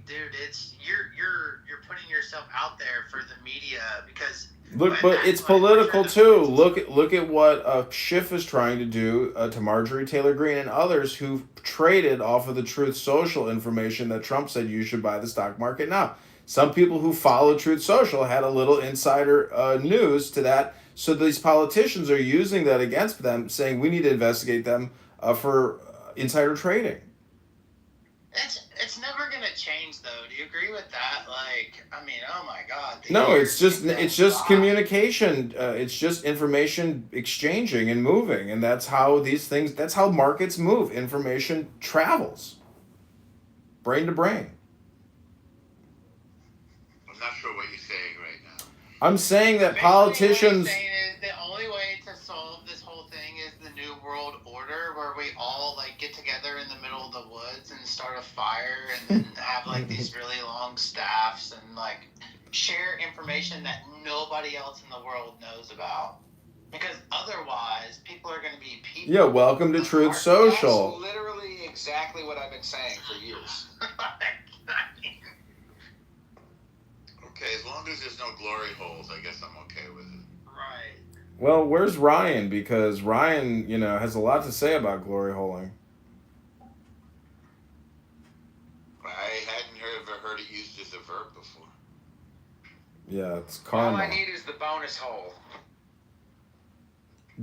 dude, it's you're putting yourself out there for the media because Look, and but that's it's why we're political trying to- too. Look at what Schiff is trying to do to Marjorie Taylor Greene and others who traded off of the Truth Social information that Trump said you should buy the stock market now. Some people who follow Truth Social had a little insider news to that, so these politicians are using that against them, saying we need to investigate them for insider trading. It's never gonna change though. Do you agree with that? Oh my God. No, years it's just by. communication. It's just information exchanging and moving, and that's how these things. That's how markets move. Information travels, brain to brain. I'm not sure what you're saying right now. I'm saying that Basically, politicians. what he's saying is the only way to solve this whole thing is the New World Order, where we all get together in the middle of the woods and start a fire, and then have these really long staffs and share information that nobody else in the world knows about. Because otherwise, people are going to be people. Yeah, welcome to Truth Social. That's literally exactly what I've been saying for years. Okay, as long as there's no glory holes, I guess I'm okay with it. Right. Well, where's Ryan? Because Ryan, has a lot to say about glory holing. I hadn't ever heard it used as a verb before. Yeah, it's All karma. I need is the bonus hole.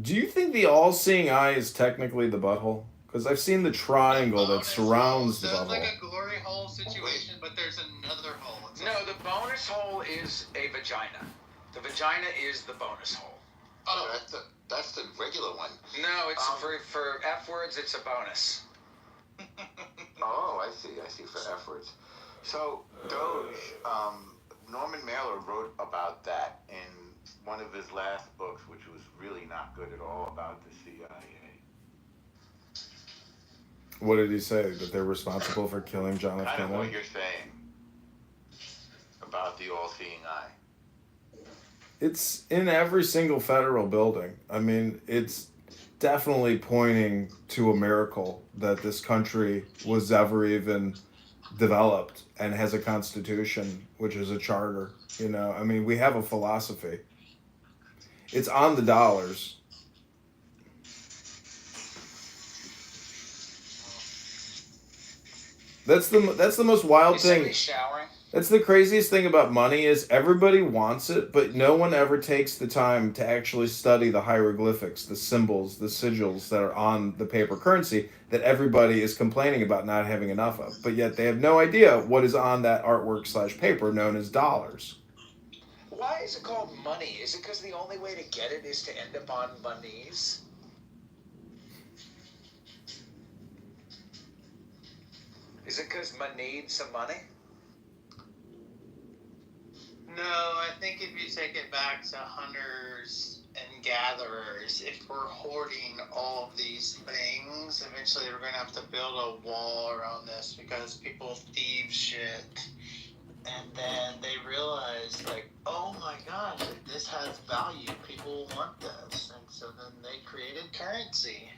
Do you think the all-seeing eye is technically the butthole? Because I've seen the triangle that surrounds the So it's butthole. like a glory hole situation, but there's another hole. No, the bonus hole is a vagina. The vagina is the bonus hole. Oh, that's the regular one. No, it's for F words, it's a bonus. Oh, I see for F words. So, Doge, Norman Mailer wrote about that in one of his last books, which was really not good at all, about the CIA. What did he say? That they're responsible for killing John F. Kind of what Kennedy? you're saying about the all-seeing eye. It's in every single federal building. I mean, it's definitely pointing to a miracle that this country was ever even developed and has a constitution, which is a charter. I mean, we have a philosophy. It's on the dollars. That's the most wild Is thing. somebody showering? That's the craziest thing about money is everybody wants it, but no one ever takes the time to actually study the hieroglyphics, the symbols, the sigils that are on the paper currency that everybody is complaining about not having enough of. But yet they have no idea what is on that artwork / paper known as dollars. Why is it called money? Is it because the only way to get it is to end up on my knees? Is it because I need some money? No, I think if you take it back to hunters and gatherers, if we're hoarding all of these things, eventually we're going to have to build a wall around this because people thieve shit. And then they realize, oh my gosh, this has value. People want this. And so then they created currency.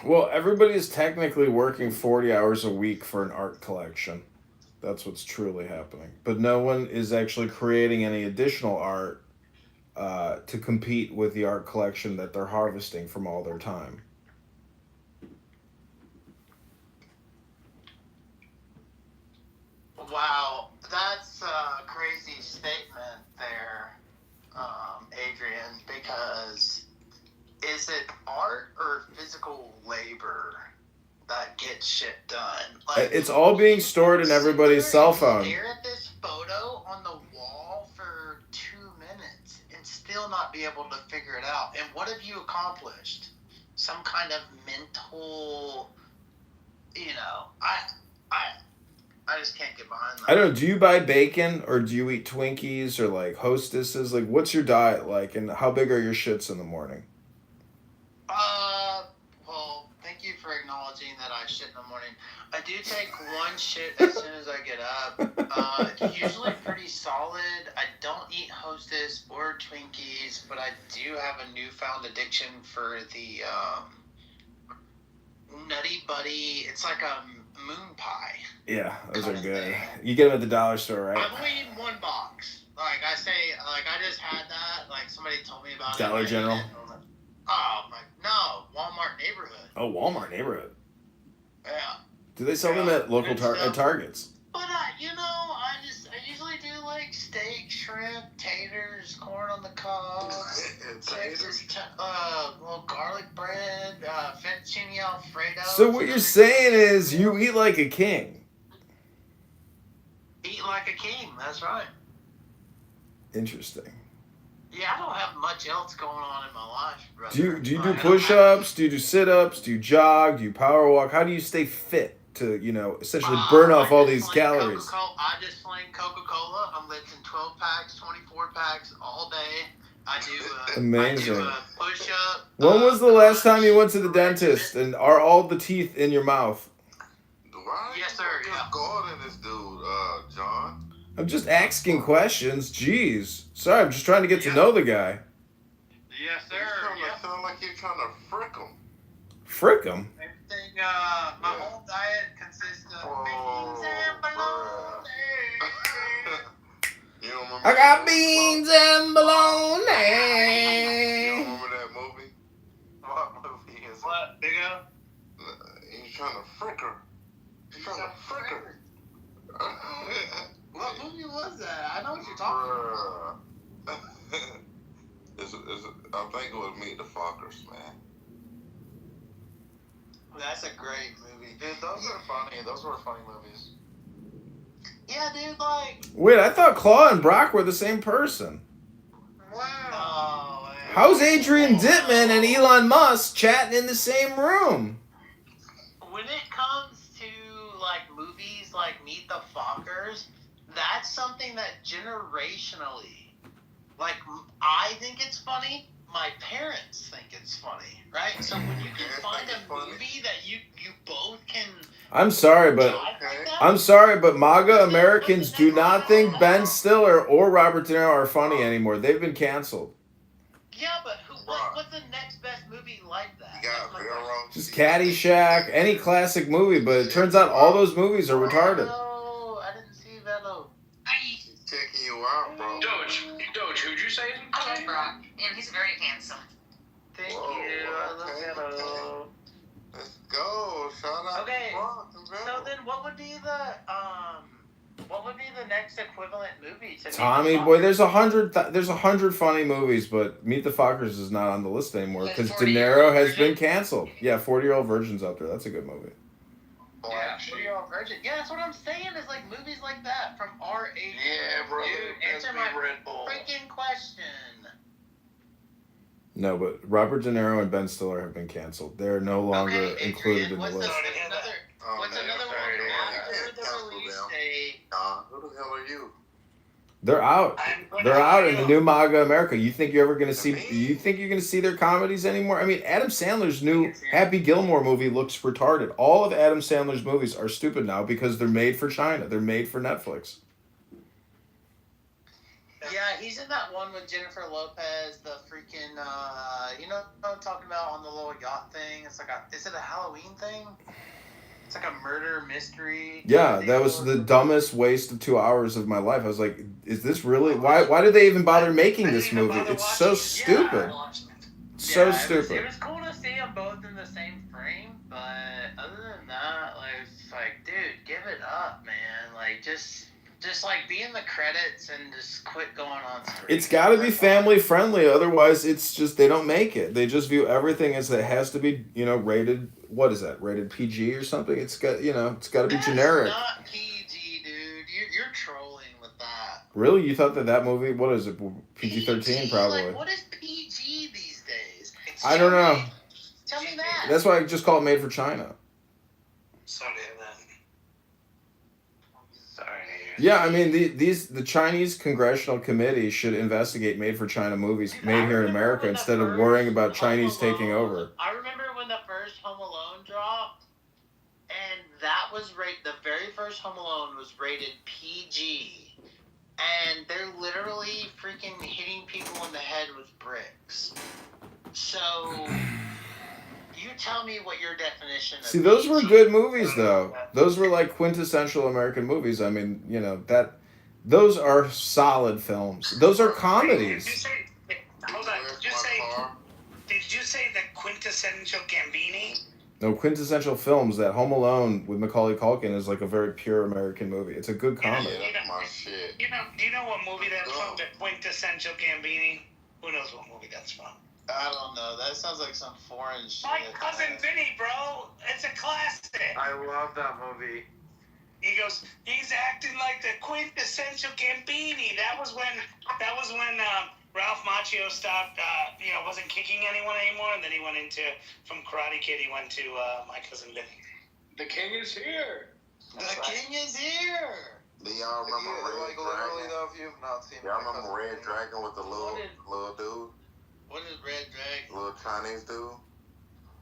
Well, everybody's technically working 40 hours a week for an art collection. That's what's truly happening. But no one is actually creating any additional art to compete with the art collection that they're harvesting from all their time. Wow, that's a crazy statement there, Adrian, because is it art or physical labor that gets shit done? It's all being stored in everybody's cell phone. Stare at this photo on the wall for 2 minutes and still not be able to figure it out. And what have you accomplished? Some kind of mental, I just can't get behind that. I don't know, do you buy bacon or do you eat Twinkies or Hostesses? What's your diet like and how big are your shits in the morning? Well, thank you for acknowledging that I shit in the morning. I do take one shit as soon as I get up. It's usually pretty solid. I don't eat Hostess or Twinkies, but I do have a newfound addiction for the Nutty Buddy. It's like a moon pie. Yeah, those are good. You get them at the dollar store, right? I've only eaten one box. Like I say, like I just had that. Like somebody told me about Dollar it. General. Oh my, no, Walmart neighborhood. Oh, Walmart neighborhood. Yeah. Do they sell them at local at Targets? But I usually do like steak, shrimp, taters, corn on the cob, Texas, little garlic bread, fettuccine alfredo. So what you're saying is you eat like a king. Eat like a king. That's right. Interesting. Yeah, I don't have much else going on in my life, brother. Do you do push-ups? Do you do sit-ups? Do you jog? Do you power walk? How do you stay fit to, essentially burn off all these calories? I just sling Coca-Cola. I'm lifting 12 packs, 24 packs all day. I do Amazing. I do a push-up. When was the last time you went to the dentist? And are all the teeth in your mouth? Yes, sir. Yeah. Guarding this dude, John. I'm just asking questions. Jeez. Sorry, I'm just trying to get to know the guy. Yes, sir. You sound like you're trying to frick him. Frick him? Everything, my whole diet consists of beans and bologna. You don't remember I got beans and You bologna. remember that movie? What movie is what? Biggo? He's trying to frick her. He's trying to frick her. What movie was that? I know what you're talking about. I think it was Meet the Fockers, man. That's a great movie. Dude, those are funny. Those were funny movies. Yeah, dude, like... Wait, I thought Claw and Brock were the same person. Wow. How's Adrian Dittman and Elon Musk chatting in the same room? When it comes to, like, movies like Meet the Fockers, that's something that generationally, like, I think it's funny, my parents think it's funny, right? So when you can find a movie that you both can... I'm sorry, but MAGA Americans do not think Ben Stiller or Robert De Niro are funny anymore. They've been canceled. Yeah, but what's the next best movie like that? Just Caddyshack, any classic movie, but it turns out all those movies are retarded. Oh, I didn't see Venom. He's checking you out, bro. Doge, who'd you say? I love Brock, and he's very handsome. Thank you. I love Venom. Let's go. Shout out Okay, to Brock and so Venom. then what would be the next equivalent movie to Tommy Meet the Boy, Fockers? there's 100 funny movies, but Meet the Fockers is not on the list anymore because De Niro has been canceled. Yeah, 40-Year-Old Virgin's out there. That's a good movie. Yeah, 40-Year-Old Virgin. Yeah, that's what I'm saying. Is like movies like that from our age. Yeah, brother. Dude, answer my freaking question. No, but Robert De Niro and Ben Stiller have been canceled. They're no longer included in the list. What's another one after the release date? Who the hell are you? They're out. They're out in the new MAGA America. You think you're gonna see their comedies anymore? I mean, Adam Sandler's new Happy Gilmore movie looks retarded. All of Adam Sandler's movies are stupid now because they're made for China. They're made for Netflix. Yeah, he's in that one with Jennifer Lopez, the freaking, you know what I'm talking about on the little yacht thing? It's like is it a Halloween thing? It's like a murder mystery. Yeah, that was the dumbest waste of 2 hours of my life. I was like, is this really, why did they even bother making this movie? It's so stupid. So stupid. It was cool to see them both in the same frame, but other than that, like, it's like, dude, give it up, man. Like, just like be in the credits and just quit going on screen. It's got to be family friendly, otherwise it's just they don't make it. They just view everything as it has to be, rated. What is that? Rated PG or something? It's got, it's got to be generic. That's not PG, dude. You're trolling with that. Really? You thought that movie? What is it? PG-13 probably. Like, what is PG these days? I don't know. Tell me that. That's why I just call it Made for China. Sorry to hear that. Yeah, I mean, the Chinese Congressional Committee should investigate made-for-China movies made here in America instead of worrying about Chinese taking over. I remember when the first Home Alone dropped, and that was the very first Home Alone was rated PG, and they're literally freaking hitting people in the head with bricks. So, you tell me what your definition of See, those were PG good movies, though. Those were like quintessential American movies. I mean, you know, those are solid films. Those are comedies. Hold on. Did you say the quintessential Gambini? No, quintessential films. That Home Alone with Macaulay Culkin is like a very pure American movie. It's a good comedy. Do you know what movie that's from? The quintessential Gambini? Who knows what movie that's from? I don't know. That sounds like some foreign shit. My Cousin Vinny, bro. It's a classic. I love that movie. He goes, he's acting like the quintessential Gambini. That was when Ralph Macchio stopped, wasn't kicking anyone anymore, and then he went from Karate Kid, he went to My Cousin Vinny. The king is here. King is here. Do y'all remember Red Dragon? though, if you've not seen Y'all remember Red Dragon with the little dude? What is Red Dragon? Little Chinese dude?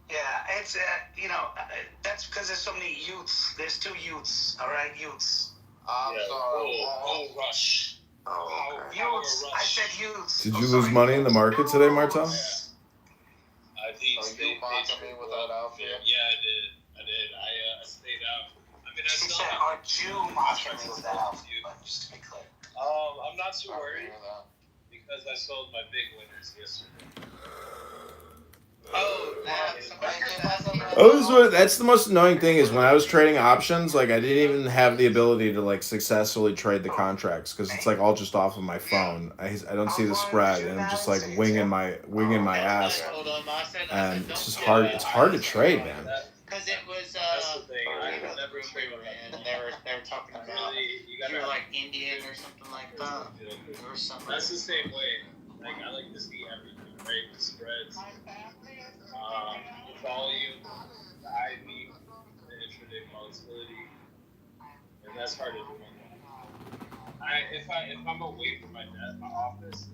Yeah, it's, that's because there's so many youths. There's 2 youths, all right, youths. I'm sorry. Rush. Oh, okay. Youths. I said youths. Did you lose money in the market today, Martel? You mocking me with that outfit? Yeah, I did. I stayed out. I mean, I She still said, are you mocking me with that outfit? Just to be clear. I'm not too worried because I sold my big winners yesterday. That's the most annoying thing is when I was trading options, like I didn't even have the ability to like successfully trade the contracts because it's like all just off of my phone. I don't see the spread and I'm just like winging my ass, and it's just hard. It's hard to trade, man. Because it was That's the thing. I the never room we were in, and they were talking about you were like Indian or something like that. Or something. That's the same way. Like I like to see everything, right? The spreads, the volume, the IV, the intraday volatility, and that's hard to do. If I'm away from my office,